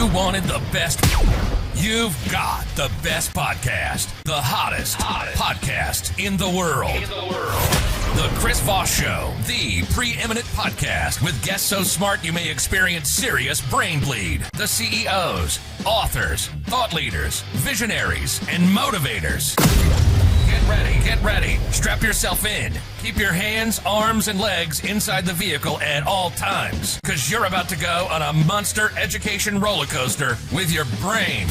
You wanted the best. You've got the best podcast. The hottest podcast in the world. The Chris Voss Show, the preeminent podcast with guests so smart you may experience serious brain bleed. The CEOs, authors, thought leaders, visionaries, and motivators. Get ready. Strap yourself in. Keep your hands, arms, and legs inside the vehicle at all times, because you're about to go on a monster education roller coaster with your brain.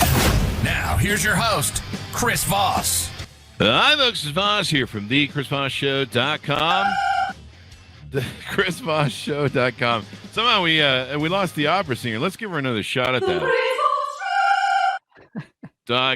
Now, here's your host, Chris Voss. Hi, folks. It's Voss here from the ChrisVossShow.com. The ChrisVossShow.com. Somehow we lost the opera singer. Let's give her another shot at that.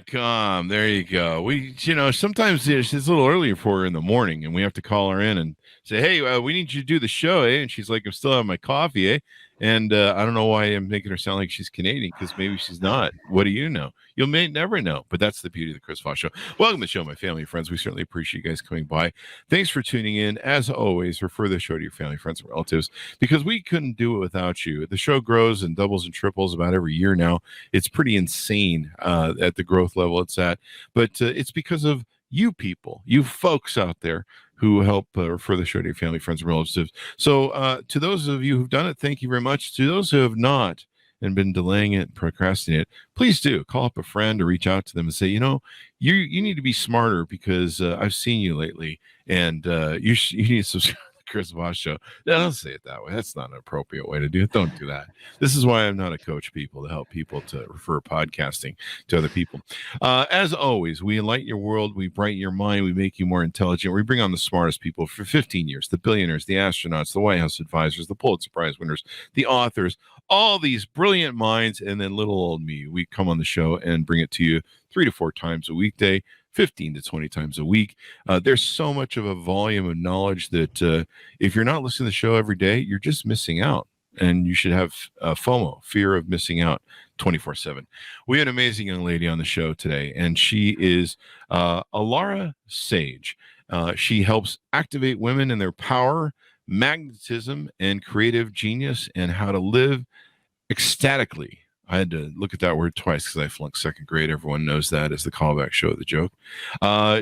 .com. There you go. We, sometimes it's a little earlier for her in the morning, and we have to call her in and say, "Hey, we need you to do the show, eh?" And she's like, "I'm still having my coffee, eh?" And I don't know why I'm making her sound like she's Canadian, because maybe she's not. What do you know? You may never know, but that's the beauty of the Chris Voss Show. Welcome to the show, my family and friends. We certainly appreciate you guys coming by. Thanks for tuning in. As always, refer the show to your family, friends, and relatives, because we couldn't do it without you. The show grows and doubles and triples about every year now. It's pretty insane at the growth level it's at, but it's because of you people, you folks out there who help refer the show to your family, friends, and relatives. So to those of you who've done it, thank you very much. To those who have not and been delaying it and procrastinating it, please do call up a friend or reach out to them and say, you need to be smarter, because I've seen you lately, and you need to subscribe to the Chris Voss Show. No, don't say it that way. That's not an appropriate way to do it. Don't do that. This is why I'm not a coach, people, to help people to refer podcasting to other people. As always, we enlighten your world, we brighten your mind, we make you more intelligent. We bring on the smartest people for 15 years, the billionaires, the astronauts, the White House advisors, the Pulitzer Prize winners, the authors, all these brilliant minds, and then little old me. We come on the show and bring it to you 3 to 4 times a weekday, 15 to 20 times a week. There's so much of a volume of knowledge that if you're not listening to the show every day, you're just missing out. And you should have FOMO, fear of missing out, 24/7. We had an amazing young lady on the show today, and she is Alara Sage. She helps activate women in their power, magnetism, and creative genius, and how to live ecstatically. I had to look at that word twice because I flunked second grade. Everyone knows that as the callback show of the joke.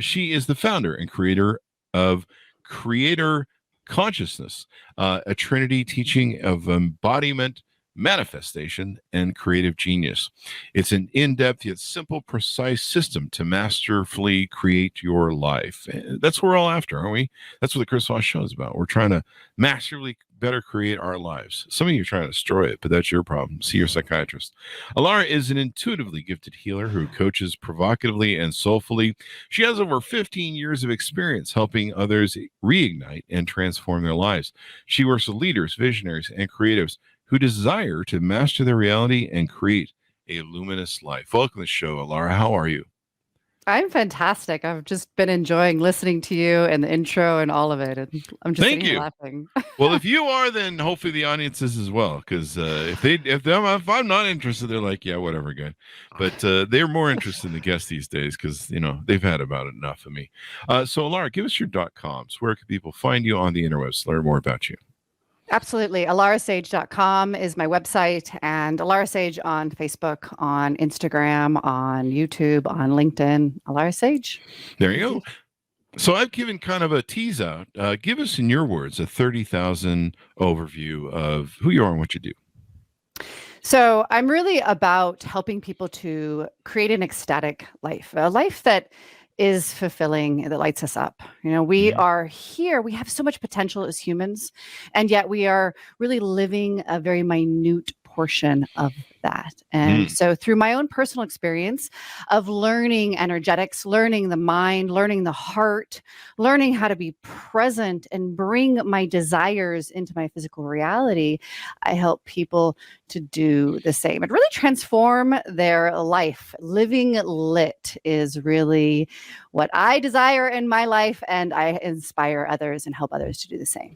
She is the founder and creator of Creator Consciousness, a Trinity teaching of embodiment, manifestation, and creative genius. It's an in-depth yet simple, precise system to masterfully create your life. That's what we're all after, aren't we? That's what the Chris Voss Show is about. We're trying to masterfully better create our lives. Some of you are trying to destroy it, but that's your problem. See your psychiatrist. Alara is an intuitively gifted healer who coaches provocatively and soulfully. She has over 15 years of experience helping others reignite and transform their lives. She works with leaders, visionaries, and creatives who desire to master their reality and create a luminous life. Welcome to the show, Alara. How are you? I'm fantastic. I've just been enjoying listening to you and the intro and all of it. And I'm just sitting here laughing. Well, if you are, then hopefully the audience is as well. Because if I'm not interested, they're like, yeah, whatever, good. But they're more interested in the guests these days because they've had about enough of me. So, Alara, give us your .coms. Where can people find you on the interwebs to learn more about you? Absolutely. alarasage.com is my website, and Alara Sage on Facebook, on Instagram, on YouTube, on LinkedIn. Alara Sage. There you go. So I've given kind of a tease out. Give us, in your words, a 30,000 overview of who you are and what you do. So I'm really about helping people to create an ecstatic life, a life that is fulfilling, that lights us up. We are here. We have so much potential as humans, and yet we are really living a very minute portion of that. And so through my own personal experience of learning energetics, learning the mind, learning the heart, learning how to be present and bring my desires into my physical reality, I help people to do the same and really transform their life. Living lit is really what I desire in my life, and I inspire others and help others to do the same.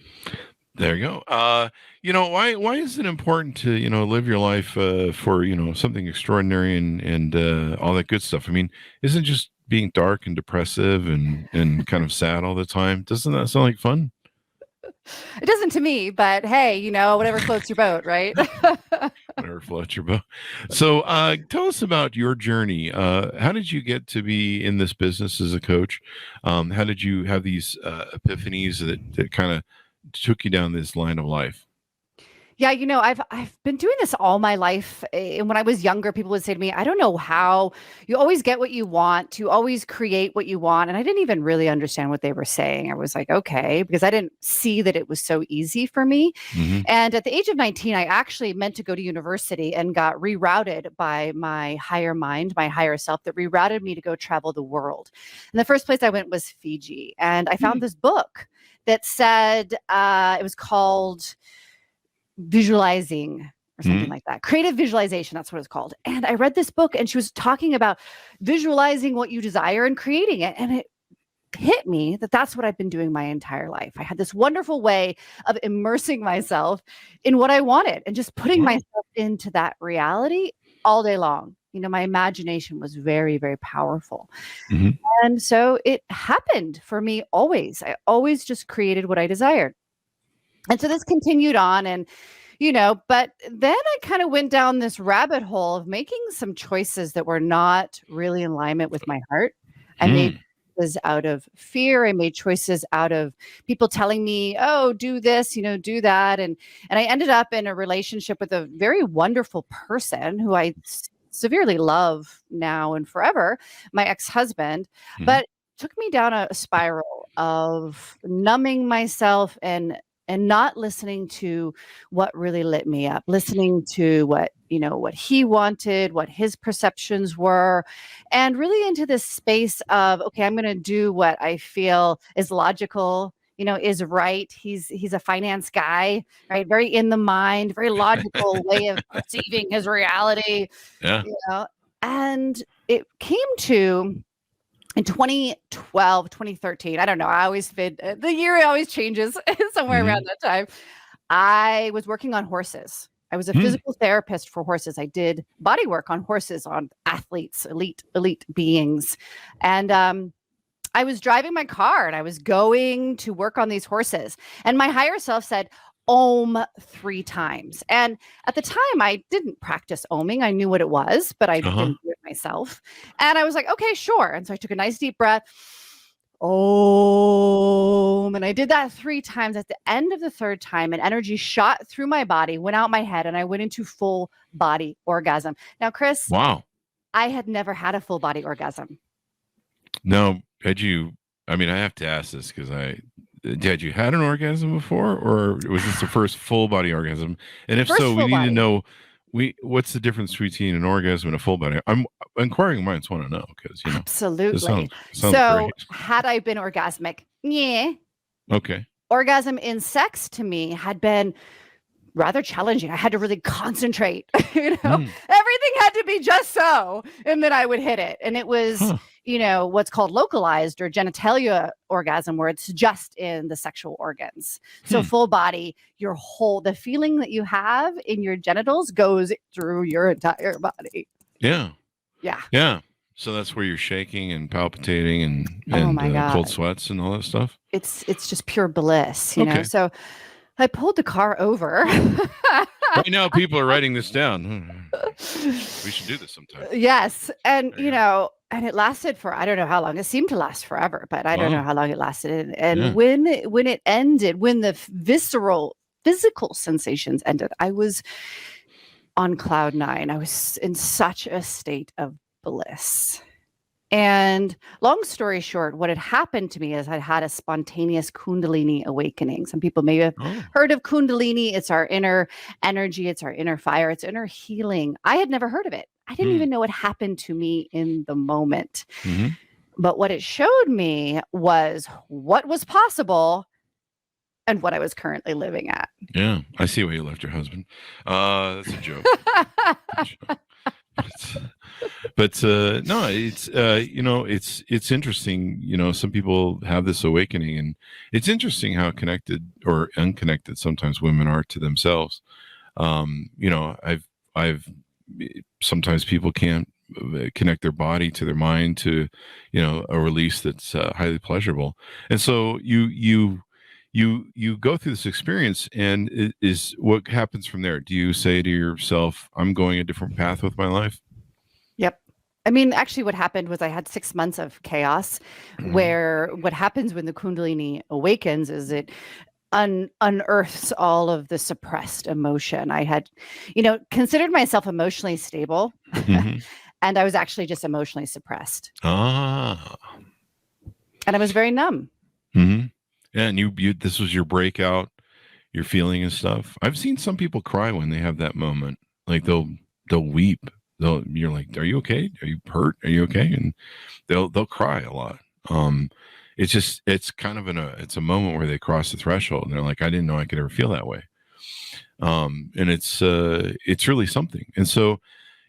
There you go. Why is it important to, live your life for, something extraordinary and all that good stuff? I mean, isn't just being dark and depressive and kind of sad all the time? Doesn't that sound like fun? It doesn't to me, but hey, whatever floats your boat, right? Whatever floats your boat. So tell us about your journey. How did you get to be in this business as a coach? How did you have these epiphanies that kind of took you down this line of life? Yeah, I've been doing this all my life. And when I was younger, people would say to me, I don't know how you always get what you want, you always create what you want. And I didn't even really understand what they were saying. I was like, okay, because I didn't see that it was so easy for me. Mm-hmm. And at the age of 19, I actually meant to go to university and got rerouted by my higher mind, my higher self, that rerouted me to go travel the world. And the first place I went was Fiji. And I found this book that said, it was called Visualizing or something like that. Creative visualization. That's what it's called. And I read this book and she was talking about visualizing what you desire and creating it. And it hit me that that's what I've been doing my entire life. I had this wonderful way of immersing myself in what I wanted and just putting myself into that reality all day long. My imagination was very, very powerful. Mm-hmm. And so it happened for me always. I always just created what I desired. And so this continued on and, but then I kind of went down this rabbit hole of making some choices that were not really in alignment with my heart. I made choices out of fear. I made choices out of people telling me, oh, do this, do that. And I ended up in a relationship with a very wonderful person who I severely love now and forever, my ex-husband. But it took me down a spiral of numbing myself and not listening to what really lit me up, listening to what he wanted, what his perceptions were, and really into this space of, okay, I'm going to do what I feel is logical, is right. He's a finance guy, right? Very in the mind, very logical way of perceiving his reality. Yeah. And it came to in 2012, 2013, I don't know. I always the year always changes somewhere around that time. I was working on horses. I was a physical therapist for horses. I did body work on horses, on athletes, elite beings. And I was driving my car and I was going to work on these horses. And my higher self said, Om 3 times. And at the time, I didn't practice oming. I knew what it was, but I didn't do it myself. And I was like, okay, sure. And so I took a nice deep breath. Om. And I did that 3 times. At the end of the 3rd time, an energy shot through my body, went out my head, and I went into full body orgasm. Now, Chris, wow, I had never had a full body orgasm. No, had you? I mean, I have to ask this because had you had an orgasm before, or was this the first full body orgasm? And if so, we need to know what's the difference between an orgasm and a full body. I'm inquiring minds want to know because absolutely. Sounds so great. Had I been orgasmic, yeah, okay. Orgasm in sex to me had been rather challenging. I had to really concentrate. Everything had to be just so, and then I would hit it. And it was, what's called localized or genitalia orgasm, where it's just in the sexual organs. So full body, the feeling that you have in your genitals goes through your entire body. Yeah. Yeah. Yeah. So that's where you're shaking and palpitating and oh my God. Cold sweats and all that stuff. It's just pure bliss, you know. So I pulled the car over. Right now, people are writing this down. We should do this sometime. Yes. And, and it lasted for, I don't know how long. It seemed to last forever, but I don't know how long it lasted. And when it ended, when the visceral, physical sensations ended, I was on cloud 9. I was in such a state of bliss. And long story short, what had happened to me is I had a spontaneous Kundalini awakening. Some people may have heard of Kundalini. It's our inner energy. It's our inner fire. It's inner healing. I had never heard of it. I didn't even know what happened to me in the moment. But what it showed me was what was possible and what I was currently living at. Yeah, I see why you left your husband. That's a joke. But no, it's it's interesting. Some people have this awakening, and it's interesting how connected or unconnected sometimes women are to themselves. I've sometimes people can't connect their body to their mind to a release that's highly pleasurable, and so you you go through this experience, and it is what happens from there. Do you say to yourself, I'm going a different path with my life? Yep. I mean, actually what happened was I had 6 months of chaos where what happens when the Kundalini awakens is it unearths all of the suppressed emotion. I had, considered myself emotionally stable, Mhm. and I was actually just emotionally suppressed. Ah. And I was very numb. Mm-hmm. Yeah, and you this was your breakout, your feeling and stuff. I've seen some people cry when they have that moment. Like they'll weep. You're like, are you okay? Are you hurt? Are you okay? And they'll cry a lot. It's kind of it's a moment where they cross the threshold and they're like, I didn't know I could ever feel that way. And it's really something. And so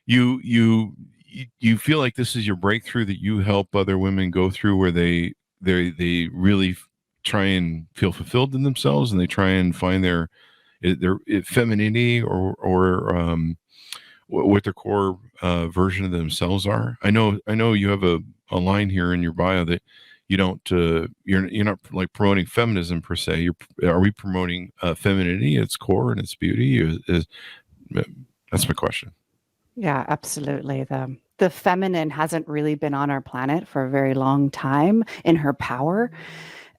you feel like this is your breakthrough, that you help other women go through, where they really try and feel fulfilled in themselves, and they try and find their femininity or what their core version of themselves are. I know you have a line here in your bio that you don't you're not like promoting feminism per se. Are we promoting femininity, its core and its beauty? That's my question. Yeah, absolutely. The feminine hasn't really been on our planet for a very long time in her power.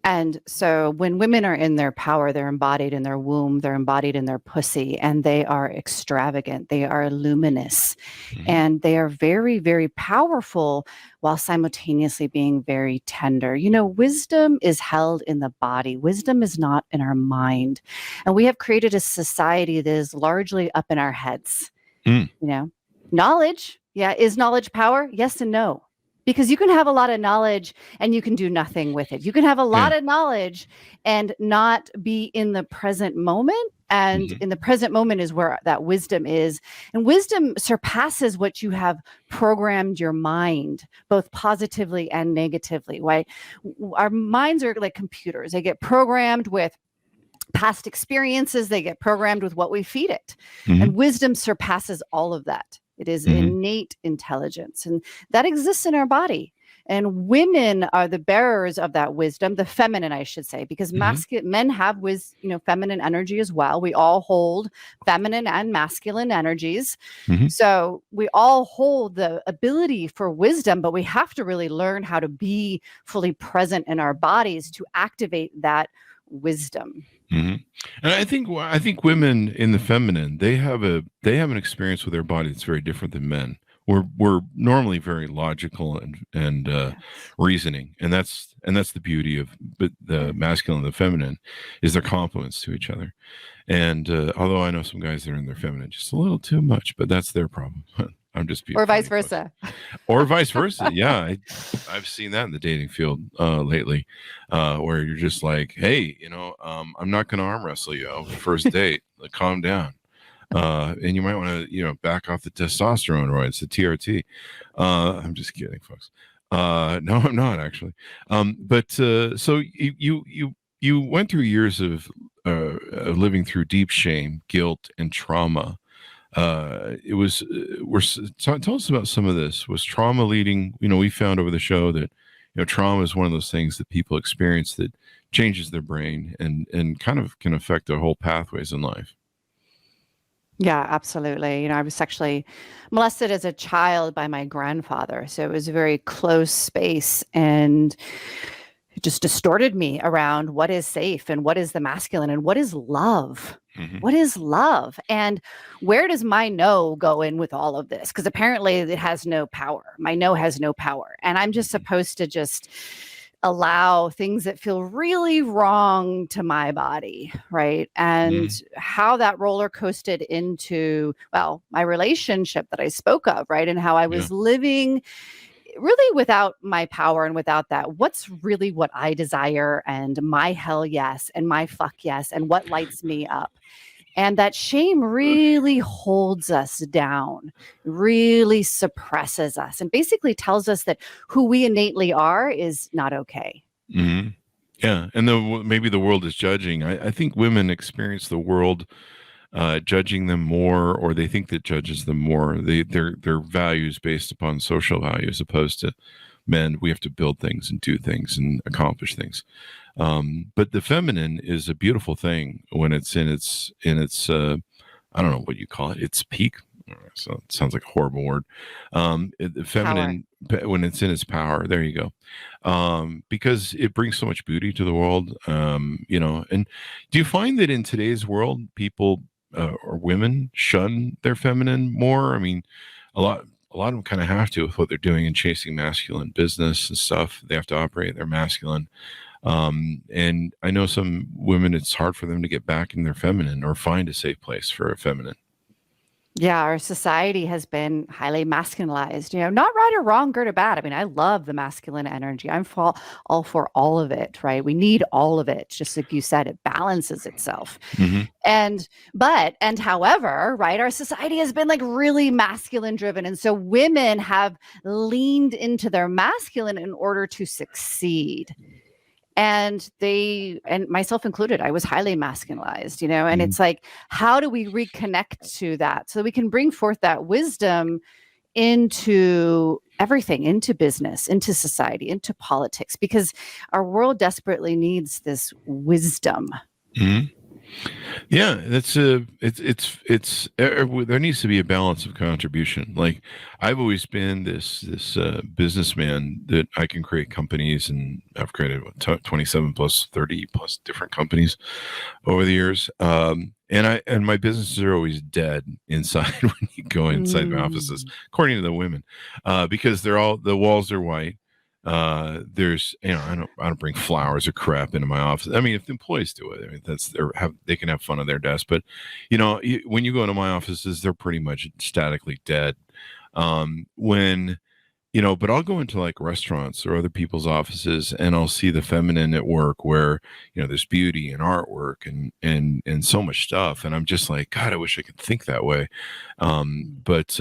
And so when women are in their power, they're embodied in their womb, they're embodied in their pussy, and they are extravagant, they are luminous, and they are very, very powerful while simultaneously being very tender. Wisdom is held in the body. Wisdom is not in our mind. And we have created a society that is largely up in our heads. Knowledge, is knowledge power? Yes and no. Because you can have a lot of knowledge and you can do nothing with it. You can have a lot of knowledge and not be in the present moment. And in the present moment is where that wisdom is. And wisdom surpasses what you have programmed your mind, both positively and negatively. Right? Our minds are like computers. They get programmed with past experiences. They get programmed with what we feed it. And wisdom surpasses all of that. It is innate intelligence, and that exists in our body. And women are the bearers of that wisdom, the feminine, I should say, because men have feminine energy as well. We all hold feminine and masculine energies. So we all hold the ability for wisdom, but we have to really learn how to be fully present in our bodies to activate that wisdom. And I think women in the feminine, they have an experience with their body that's very different than men. We're normally very logical and reasoning, and that's the beauty of the masculine and the feminine, is their complements to each other. And although I know some guys that are in their feminine just a little too much, but that's their problem. I'm just being or vice versa. Or vice versa. Yeah, I've seen that in the dating field lately, where you're just like, hey, I'm not going to arm wrestle you on the first date. Like, calm down. And you might want to, back off the testosterone roids, the TRT. I'm just kidding, folks. No, I'm not actually. But so you went through years of living through deep shame, guilt, and trauma. Tell us about some of this. Was trauma leading? We found over the show that trauma is one of those things that people experience that changes their brain and kind of can affect their whole pathways in life. Yeah, absolutely. I was sexually molested as a child by my grandfather. So it was a very close space, and it just distorted me around what is safe and what is the masculine and what is love. What is love? And where does my no go in with all of this? Because apparently it has no power. My no has no power. And I'm just supposed to just allow things that feel really wrong to my body, right? And how that roller coasted into, my relationship that I spoke of, right? And how I was living really without my power and without that. What's really what I desire, and my hell yes, and my fuck yes, and what lights me up. And that shame really holds us down, really suppresses us, and basically tells us that who we innately are is not okay. Yeah. And maybe the world is judging. I think women experience the world judging them more, or they think that judges them more. Their values based upon social value, as opposed to men, we have to build things and do things and accomplish things. But the feminine is a beautiful thing when it's in its I don't know what you call it, its peak. So it sounds like a horrible word. The feminine, when it's in its power, there you go. Because it brings so much beauty to the world. And do you find that in today's world, people or women shun their feminine more? I mean, a lot of them kind of have to with what they're doing and chasing masculine business and stuff. They have to operate their masculine. And I know some women, it's hard for them to get back in their feminine or find a safe place for a feminine. Yeah, our society has been highly masculinized, not right or wrong, good or bad. I mean, I love the masculine energy. I'm all for all of it, right? We need all of it. Just like you said, it balances itself. Mm-hmm. However, right, our society has been like really masculine driven. And so women have leaned into their masculine in order to succeed. And myself included, I was highly masculinized, and it's like, how do we reconnect to that so that we can bring forth that wisdom into everything, into business, into society, into politics, because our world desperately needs this wisdom. Mm-hmm. Yeah, that's there needs to be a balance of contribution. Like I've always been this businessman that I can create companies, and I've created 27 plus 30 plus different companies over the years. And my businesses are always dead inside when you go inside the offices, according to the women, because the walls are white. There's, I don't bring flowers or crap into my office. I mean, if the employees do it, I mean, they can have fun at their desk, but when you go into my offices, they're pretty much statically dead. But I'll go into like restaurants or other people's offices and I'll see the feminine at work where, there's beauty and artwork and so much stuff. And I'm just like, God, I wish I could think that way. That's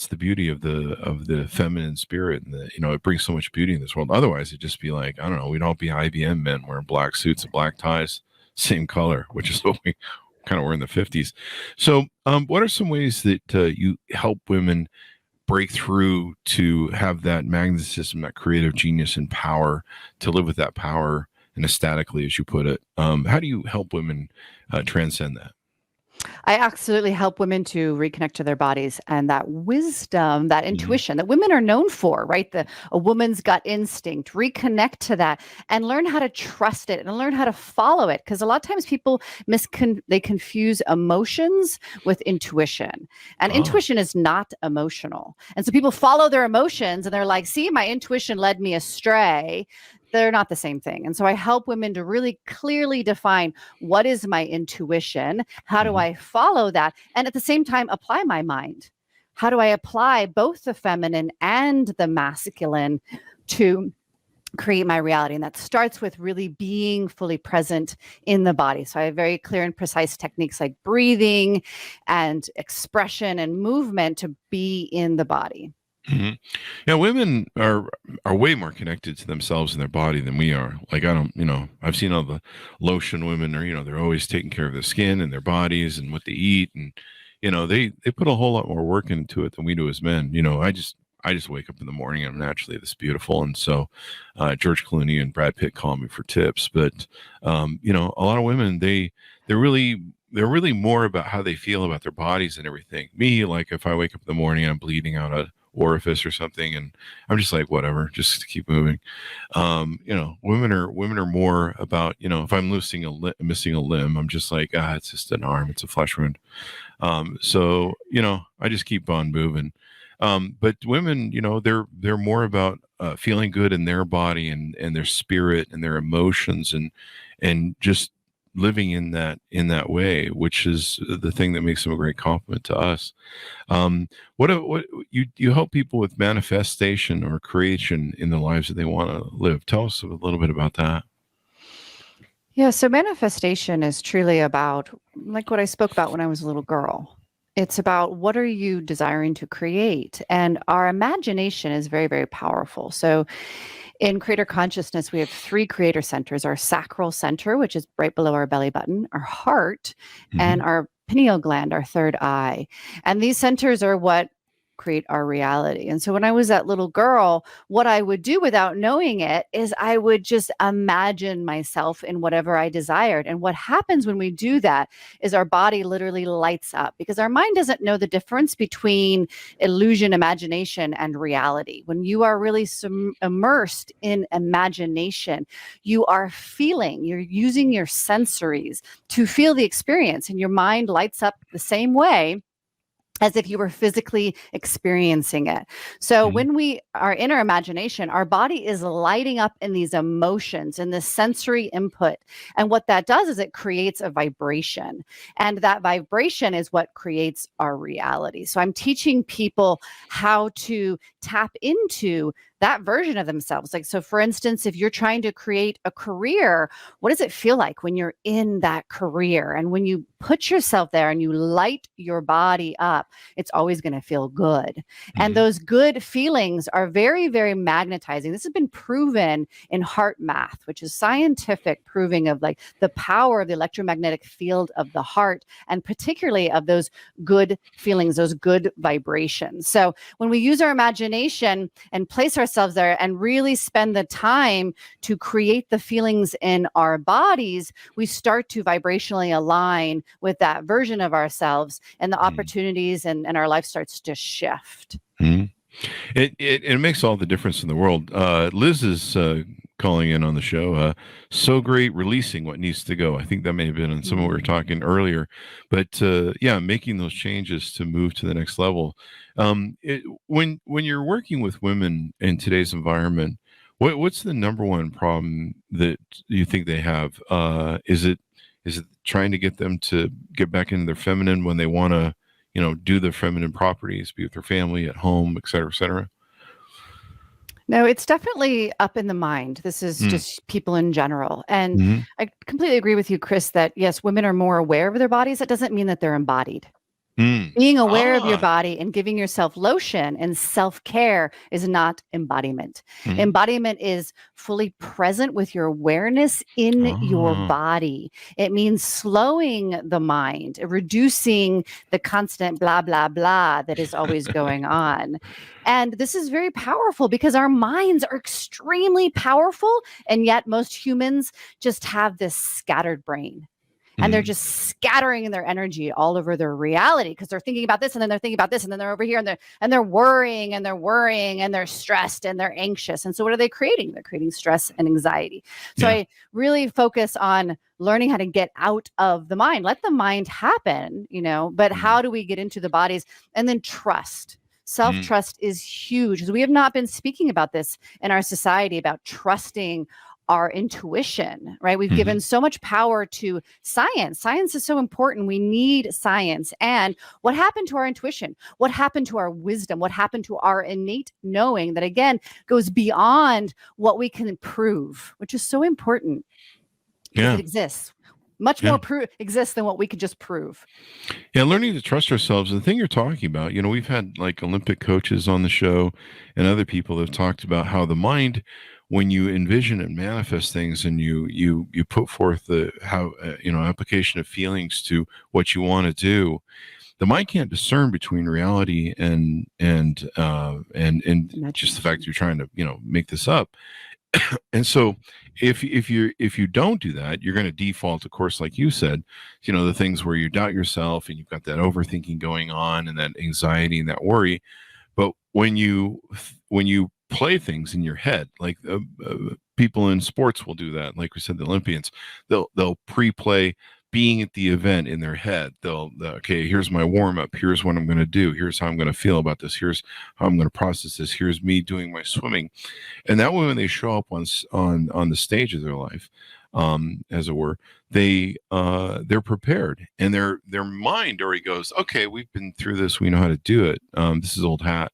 the beauty of the feminine spirit, and it brings so much beauty in this world. Otherwise it'd just be like, I don't know, we'd all be IBM men wearing black suits and black ties, same color, which is what we kind of were in the 50s. So what are some ways that you help women break through to have that magnetism, that creative genius and power, to live with that power and ecstatically, as you put it? How do you help women transcend that? I absolutely help women to reconnect to their bodies and that wisdom, that intuition that women are known for, right? A woman's gut instinct, reconnect to that and learn how to trust it and learn how to follow it. Because a lot of times people they confuse emotions with intuition, and intuition is not emotional. And so people follow their emotions and they're like, see, my intuition led me astray. They're not the same thing. And so I help women to really clearly define, what is my intuition? How do I follow that? And at the same time, apply my mind. How do I apply both the feminine and the masculine to create my reality? And that starts with really being fully present in the body. So I have very clear and precise techniques like breathing and expression and movement to be in the body. Mm-hmm. Yeah, women are way more connected to themselves and their body than we are. Like I've seen all the lotion women are, they're always taking care of their skin and their bodies and what they eat, and they put a whole lot more work into it than we do as men. I just wake up in the morning and I'm naturally this beautiful, and so George Clooney and Brad Pitt call me for tips, but a lot of women they're really more about how they feel about their bodies and everything. Me, like if I wake up in the morning and I'm bleeding out a orifice or something, and I'm just like, whatever, just to keep moving. Women are more about, if I'm missing a limb, I'm just like, it's just an arm, it's a flesh wound. So I just keep on moving. But women, they're more about feeling good in their body and their spirit and their emotions and just living in that way, which is the thing that makes them a great compliment to us. What you help people with manifestation or creation in the lives that they want to live. Tell us a little bit about that. Yeah, so manifestation is truly about, like what I spoke about when I was a little girl. It's about, what are you desiring to create? And our imagination is very, very powerful. So in creator consciousness, we have 3 creator centers: our sacral center, which is right below our belly button, our heart, and our pineal gland, our third eye. And these centers are what create our reality. And so when I was that little girl, what I would do without knowing it is I would just imagine myself in whatever I desired. And what happens when we do that is our body literally lights up, because our mind doesn't know the difference between illusion, imagination, and reality. When you are really immersed in imagination, you are feeling, you're using your sensories to feel the experience, and your mind lights up the same way as if you were physically experiencing it. So when we are in our imagination, our body is lighting up in these emotions and this sensory input. And what that does is it creates a vibration. And that vibration is what creates our reality. So I'm teaching people how to tap into that version of themselves. Like, so for instance, if you're trying to create a career, what does it feel like when you're in that career? And when you put yourself there and you light your body up, it's always going to feel good. And those good feelings are very, very magnetizing. This has been proven in heart math, which is scientific proving of like the power of the electromagnetic field of the heart, and particularly of those good feelings, those good vibrations. So when we use our imagination and place ourselves there and really spend the time to create the feelings in our bodies, we start to vibrationally align with that version of ourselves, and the opportunities and our life starts to shift. It makes all the difference in the world. Liz is calling in on the show. So great releasing what needs to go. I think that may have been in some of what we were talking earlier, but yeah, making those changes to move to the next level. When you're working with women in today's environment, what's the number one problem that you think they have? Is it trying to get them to get back into their feminine when they want to, do the feminine properties, be with their family, at home, et cetera, et cetera? No, it's definitely up in the mind. This is just people in general. And I completely agree with you, Chris, that yes, women are more aware of their bodies. That doesn't mean that they're embodied. Being aware of your body and giving yourself lotion and self-care is not embodiment. Embodiment is fully present with your awareness in your body. It means slowing the mind, reducing the constant blah, blah, blah that is always going on. And this is very powerful because our minds are extremely powerful. And yet most humans just have this scattered brain. And they're just scattering their energy all over their reality because they're thinking about this, and then they're thinking about this, and then they're over here, and they're worrying and they're stressed and they're anxious. And so what are they creating? They're creating stress and anxiety. So I really focus on learning how to get out of the mind. Let the mind happen, but how do we get into the bodies? And then trust. Self-trust is huge, because we have not been speaking about this in our society, about trusting our intuition, right? We've given so much power to science. Science is so important. We need science. And what happened to our intuition? What happened to our wisdom? What happened to our innate knowing that, again, goes beyond what we can prove, which is so important. It exists. Much more exists than what we could just prove. Yeah, learning to trust ourselves. The thing you're talking about, we've had like Olympic coaches on the show and other people that have talked about how the mind, when you envision and manifest things and you put forth the application of feelings to what you want to do, the mind can't discern between reality and just the fact that you're trying to make this up. And so if you don't do that, you're going to default, of course, like you said, the things where you doubt yourself and you've got that overthinking going on and that anxiety and that worry. But when you play things in your head, like people in sports will do that. Like we said, the Olympians, they'll pre-play being at the event in their head. They'll okay, here's my warm up. Here's what I'm going to do. Here's how I'm going to feel about this. Here's how I'm going to process this. Here's me doing my swimming. And that way, when they show up on the stage of their life, as it were, they're prepared, and their mind already goes, okay, we've been through this. We know how to do it. This is old hat.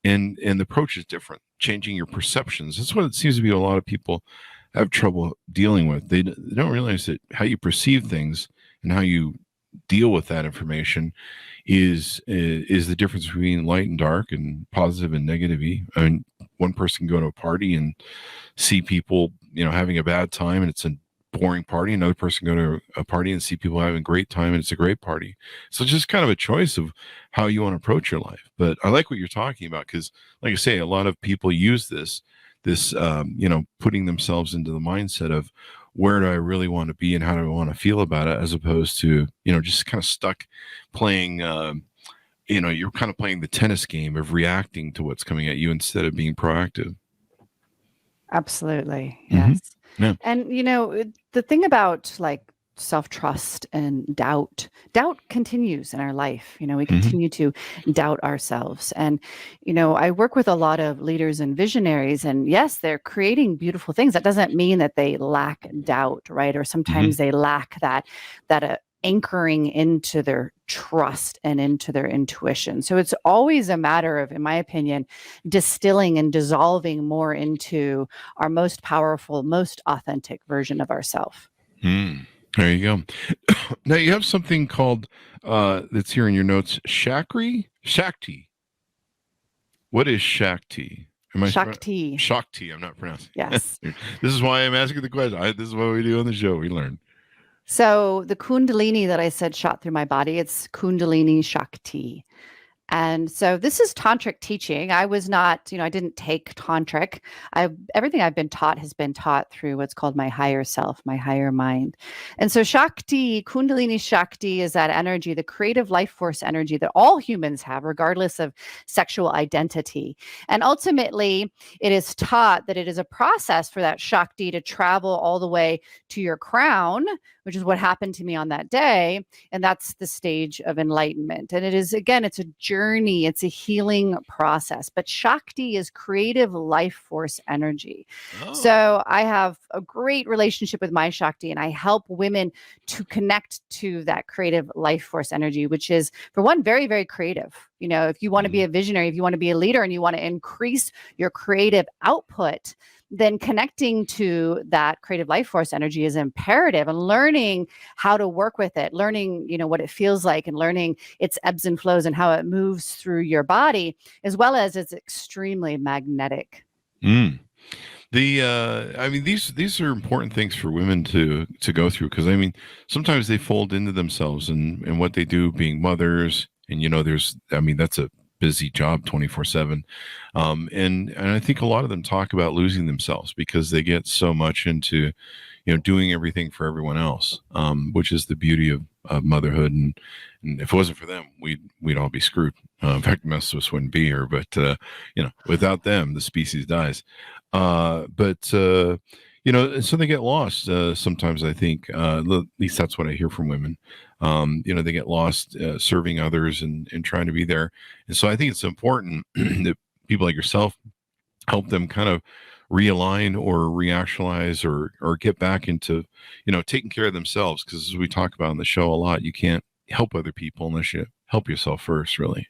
And the approach is different, changing your perceptions. That's what it seems to be a lot of people have trouble dealing with. They don't realize that how you perceive things and how you deal with that information is the difference between light and dark and positive and negative. I mean, one person can go to a party and see people, having a bad time, and it's a boring party, another person go to a party and see people having a great time, and it's a great party. So it's just kind of a choice of how you want to approach your life. But I like what you're talking about, because like I say, a lot of people use this putting themselves into the mindset of, where do I really want to be and how do I want to feel about it, as opposed to, just kind of stuck playing, you're kind of playing the tennis game of reacting to what's coming at you instead of being proactive. Absolutely. Mm-hmm. Yes. Yeah. And, the thing about like self-trust and doubt continues in our life. We continue to doubt ourselves. And, I work with a lot of leaders and visionaries, and yes, they're creating beautiful things. That doesn't mean that they lack doubt, right? Or sometimes they lack that anchoring into their trust and into their intuition. So it's always a matter of, in my opinion, distilling and dissolving more into our most powerful, most authentic version of ourselves. There you go. Now you have something called, that's here in your notes, Shakti. What is Shakti? Shakti. Shakti. I'm not pronouncing. Yes. This is why I'm asking the question. This is what we do on the show. We learn. So the Kundalini that I said shot through my body, it's Kundalini Shakti. And so this is tantric teaching. I was not, I didn't take tantric. Everything I've been taught has been taught through what's called my higher self, my higher mind. And so Shakti, Kundalini Shakti, is that energy, the creative life force energy that all humans have, regardless of sexual identity. And ultimately, it is taught that it is a process for that Shakti to travel all the way to your crown, which is what happened to me on that day. And that's the stage of enlightenment. And it is, again, it's a journey, it's a healing process. But Shakti is creative life force energy. Oh. So I have a great relationship with my Shakti, and I help women to connect to that creative life force energy, which is, for one, very, very creative. If you want to be a visionary, if you want to be a leader, and you want to increase your creative output, then connecting to that creative life force energy is imperative, and learning how to work with it, learning, what it feels like, and learning its ebbs and flows and how it moves through your body, as well as it's extremely magnetic. These are important things for women to go through, because sometimes they fold into themselves and what they do, being mothers, and that's a busy job 24/7. And I think a lot of them talk about losing themselves because they get so much into, doing everything for everyone else, which is the beauty of motherhood. And if it wasn't for them, we'd all be screwed. In fact, most of us wouldn't be here, but, without them, the species dies. So they get lost. Sometimes I think, at least that's what I hear from women. They get lost serving others and trying to be there. And so I think it's important that people like yourself help them kind of realign or reactualize or get back into, taking care of themselves. Because as we talk about on the show a lot, you can't help other people unless you help yourself first, really.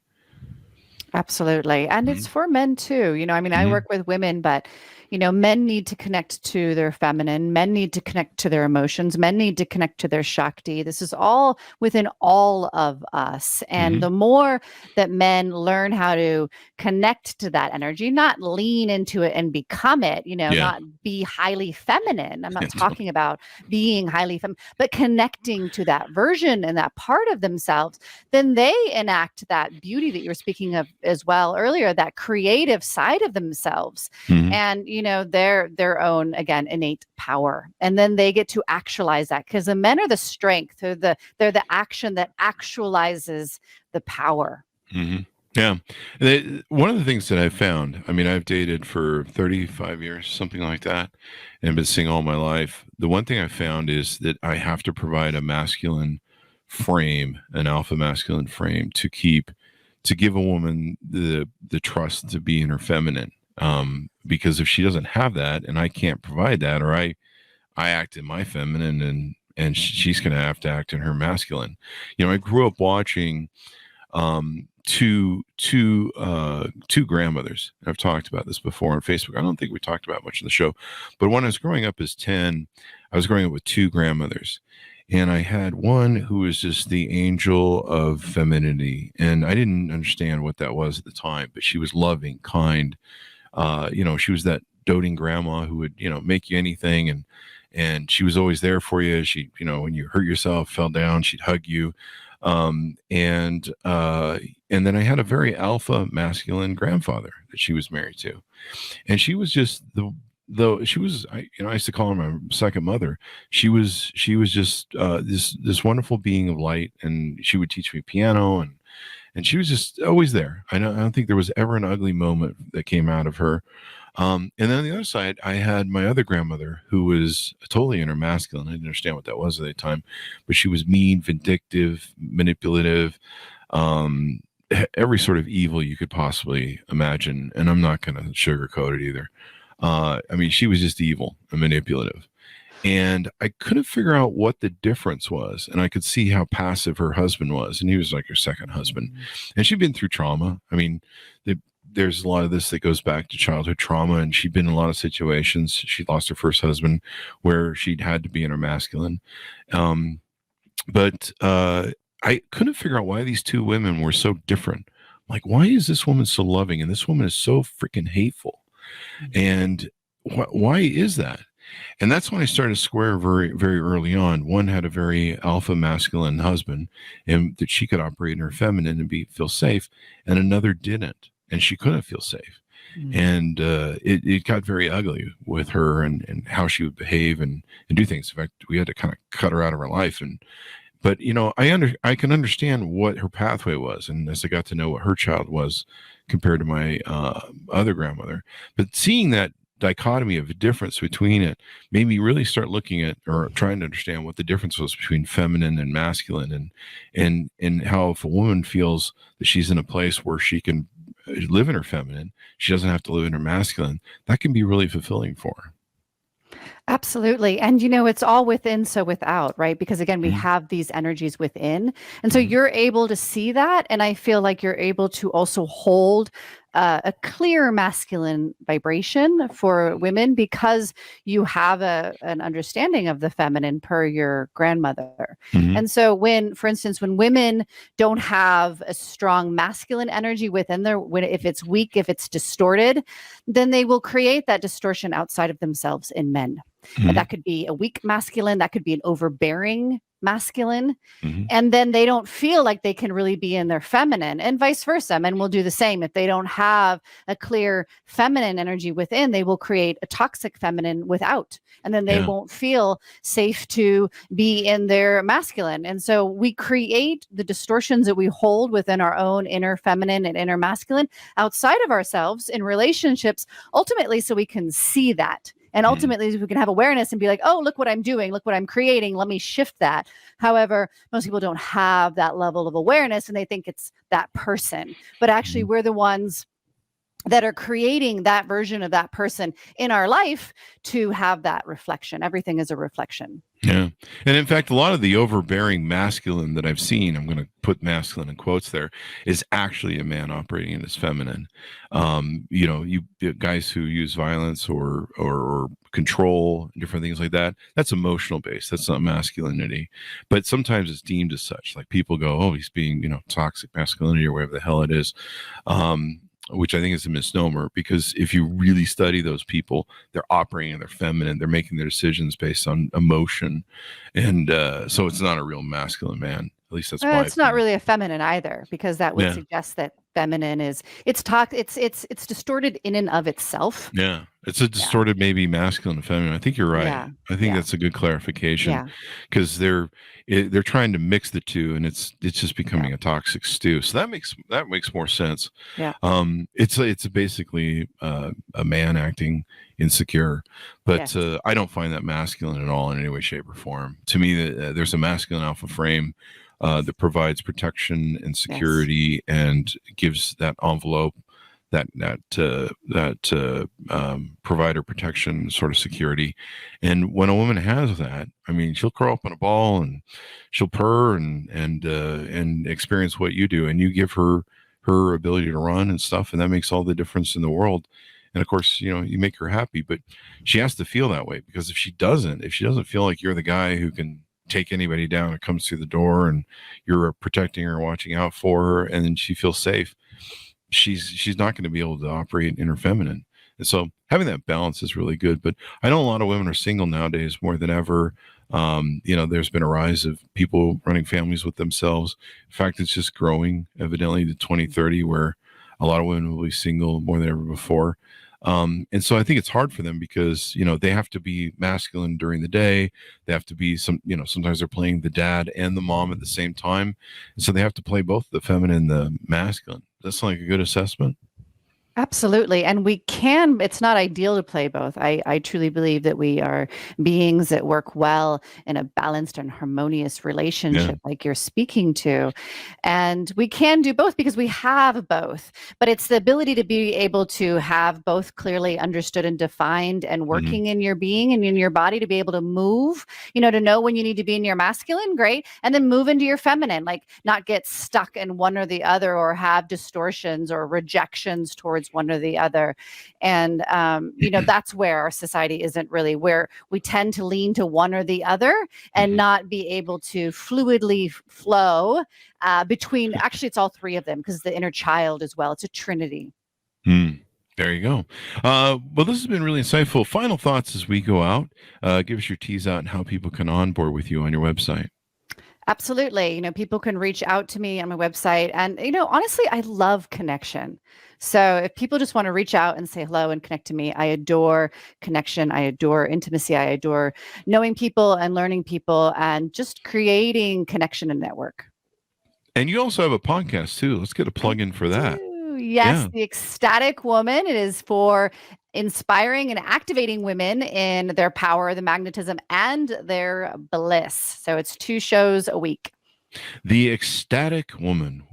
Absolutely. And it's for men too. I work with women, but, men need to connect to their feminine. Men need to connect to their emotions. Men need to connect to their Shakti. This is all within all of us. And the more that men learn how to connect to that energy, not lean into it and become it, not be highly feminine. I'm not talking about being highly feminine, but connecting to that version and that part of themselves, then they enact that beauty that you were speaking of as well earlier, that creative side of themselves. And, their own, again, innate power. And then they get to actualize that, because the men are the strength, they're the action that actualizes the power. Yeah. One of the things that I've found, I've dated for 35 years, something like that, and been single all my life. The one thing I found is that I have to provide a masculine frame, an alpha masculine frame, to give a woman the trust to be in her feminine. Because if she doesn't have that, and I can't provide that, or I act in my feminine, and she's going to have to act in her masculine. I grew up watching two grandmothers. I've talked about this before on Facebook. I don't think we talked about much in the show, but when I was growing up as 10, I was growing up with two grandmothers. And I had one who was just the angel of femininity. And I didn't understand what that was at the time, but she was loving, kind. She was that doting grandma who would, make you anything. and she was always there for you. She, when you hurt yourself, fell down, she'd hug you. And then I had a very alpha masculine grandfather that she was married to, and she was just though she was, I used to call her my second mother. She was just this wonderful being of light, and she would teach me piano, and she was just always there. I don't think there was ever an ugly moment that came out of her. And then on the other side, I had my other grandmother, who was totally inner masculine. I didn't understand what that was at the time, but she was mean, vindictive, manipulative, every sort of evil you could possibly imagine. And I'm not going to sugarcoat it either. She was just evil and manipulative. And I couldn't figure out what the difference was. And I could see how passive her husband was. And he was like her second husband. And she'd been through trauma. There's a lot of this that goes back to childhood trauma, and she'd been in a lot of situations. She lost her first husband where she'd had to be inner masculine. But I couldn't figure out why these two women were so different. Like, why is this woman so loving and this woman is so freaking hateful? And why is that? And that's when I started to square very, very early on. One had a very alpha masculine husband, and that she could operate in her feminine and feel safe, and another didn't. And she couldn't feel safe. And it got very ugly with her and how she would behave and do things. In fact, we had to kind of cut her out of her life. But I can understand what her pathway was. And as I got to know what her child was compared to my other grandmother, but seeing that dichotomy of a difference between it made me really start looking at, or trying to understand, what the difference was between feminine and masculine, and how if a woman feels that she's in a place where she can live in her feminine, she doesn't have to live in her masculine, that can be really fulfilling for her. Absolutely. And, it's all within, so without, right? Because again, we have these energies within. And so you're able to see that. And I feel like you're able to also hold a clear masculine vibration for women, because you have an understanding of the feminine per your grandmother. And so for instance, when women don't have a strong masculine energy within if it's weak, if it's distorted, then they will create that distortion outside of themselves in men. And that could be a weak masculine, that could be an overbearing masculine. And then they don't feel like they can really be in their feminine, and vice versa. Men will do the same. If they don't have a clear feminine energy within, they will create a toxic feminine without, and then they won't feel safe to be in their masculine. And so we create the distortions that we hold within our own inner feminine and inner masculine outside of ourselves in relationships, ultimately so we can see that. And ultimately, we can have awareness and be like, oh, look what I'm doing. Look what I'm creating. Let me shift that. However, most people don't have that level of awareness, and they think it's that person. But actually, we're the ones that are creating that version of that person in our life to have that reflection. Everything is a reflection. Yeah. And in fact, a lot of the overbearing masculine that I've seen, I'm going to put masculine in quotes there, is actually a man operating in his feminine. You guys who use violence or control, different things like that, that's emotional based. That's not masculinity. But sometimes it's deemed as such. Like people go, oh, he's being, toxic masculinity or whatever the hell it is. Which I think is a misnomer, because if you really study those people, they're operating in their feminine, they're making their decisions based on emotion. And so it's not a real masculine man. At least that's why it's not really a feminine either, because that would suggest that feminine is it's distorted in and of itself. Yeah. It's a distorted, maybe masculine and feminine. I think you're right. Yeah. I think that's a good clarification, because they're trying to mix the two, and it's just becoming a toxic stew. So that makes more sense. Yeah. It's basically a man acting insecure, but I don't find that masculine at all in any way, shape, or form. To me, there's a masculine alpha frame that provides protection and security and gives that envelope, that provider protection, sort of security. And when a woman has that, she'll curl up in a ball and she'll purr and experience what you do, and you give her ability to run and stuff, and that makes all the difference in the world. And of course, you make her happy, but she has to feel that way, because if she doesn't feel like you're the guy who can take anybody down that comes through the door, and you're protecting her, watching out for her, and then she feels safe, she's not going to be able to operate in her feminine. And so having that balance is really good. But I know a lot of women are single nowadays more than ever. There's been a rise of people running families with themselves. In fact, it's just growing evidently to 2030 where a lot of women will be single more than ever before. And so I think it's hard for them because, they have to be masculine during the day. They have to be sometimes they're playing the dad and the mom at the same time. And so they have to play both the feminine and the masculine. Does that sound like a good assessment? Absolutely. And it's not ideal to play both. I truly believe that we are beings that work well in a balanced and harmonious relationship like you're speaking to. And we can do both because we have both. But it's the ability to be able to have both clearly understood and defined and working in your being and in your body to be able to move, to know when you need to be in your masculine, great. And then move into your feminine, like not get stuck in one or the other or have distortions or rejections towards one or the other. And, that's where our society isn't really, where we tend to lean to one or the other and not be able to fluidly flow between, actually, it's all three of them because the inner child as well. It's a trinity. There you go. Well, this has been really insightful. Final thoughts as we go out. Give us your tease out and how people can onboard with you on your website. Absolutely. People can reach out to me on my website. And, honestly, I love connection. So if people just want to reach out and say hello and connect to me, I adore connection. I adore intimacy. I adore knowing people and learning people and just creating connection and network. And you also have a podcast too. Let's get a plug in for that. Yes, The Ecstatic Woman. It is for inspiring and activating women in their power, the magnetism, and their bliss. So it's 2 shows a week. The Ecstatic Woman.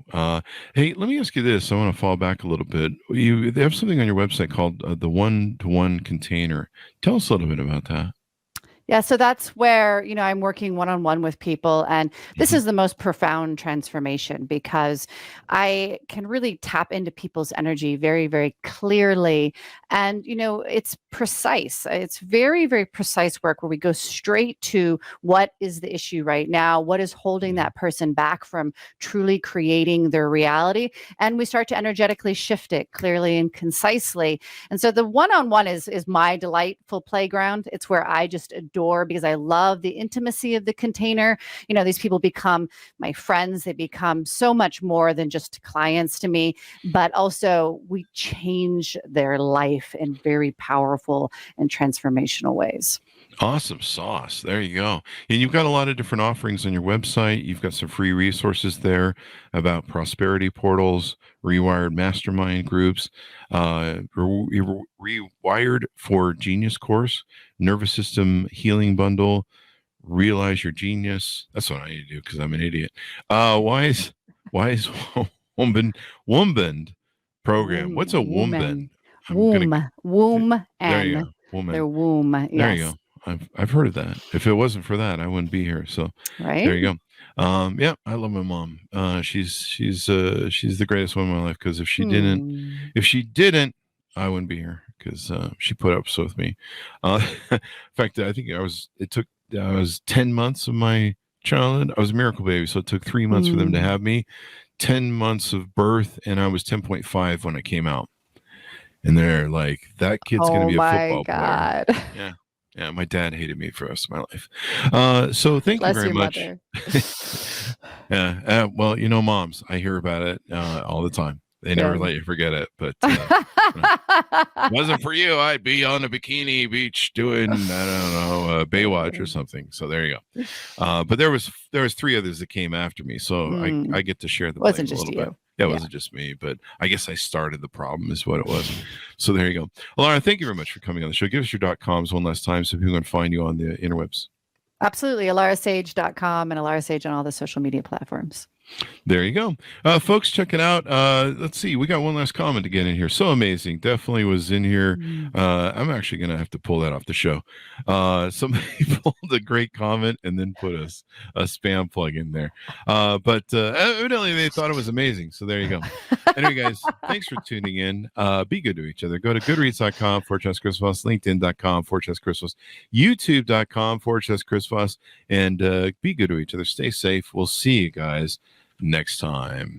Hey, let me ask you this. I want to fall back a little bit. They have something on your website called the One-to-One Container. Tell us a little bit about that. Yeah, so that's where, I'm working one-on-one with people. And this is the most profound transformation because I can really tap into people's energy very, very clearly. And, it's precise. It's very, very precise work where we go straight to what is the issue right now? What is holding that person back from truly creating their reality? And we start to energetically shift it clearly and concisely. And so the one-on-one is my delightful playground. It's where I just adore because I love the intimacy of the container. These people become my friends. They become so much more than just clients to me, but also we change their life in very powerful and transformational ways. Awesome sauce. There you go. And you've got a lot of different offerings on your website. You've got some free resources there about prosperity portals, rewired mastermind groups, rewired for genius course, nervous system healing bundle, realize your genius. That's what I need to do because I'm an idiot. Wise woman program. What's a wombend? Womb. There you go. Woman. Their womb. Yes. There you go. I've heard of that. If it wasn't for that, I wouldn't be here. So right. There you go. I love my mom. She's the greatest woman in my life because if she didn't, I wouldn't be here because she put up with me. In fact, I think I was 10 months of my childhood. I was a miracle baby, so it took 3 months for them to have me. 10 months of birth, and I was 10.5 when I came out. And they're like, that kid's going to be a football player. Yeah, my dad hated me for the rest of my life. So thank you very much. Well, moms, I hear about it all the time. They never let you forget it. But if it wasn't for you, I'd be on a bikini beach doing, Baywatch or something. So there you go. But there was 3 others that came after me. So I get to share the blame a little bit. Yeah, it wasn't just me, but I guess I started the problem is what it was. So there you go. Alara, thank you very much for coming on the show. Give us your .coms one last time so people can find you on the interwebs. Absolutely. AlaraSage.com and Alara Sage on all the social media platforms. There you go. Folks, check it out. Let's see. We got one last comment to get in here. So amazing. Definitely was in here. I'm actually going to have to pull that off the show. Somebody pulled a great comment and then put a spam plug in there. But evidently they thought it was amazing. So there you go. Anyway, guys, thanks for tuning in. Be good to each other. Go to goodreads.com/Chris Voss, LinkedIn.com/Chris Voss, YouTube.com/Chris Voss, and be good to each other. Stay safe. We'll see you guys next time.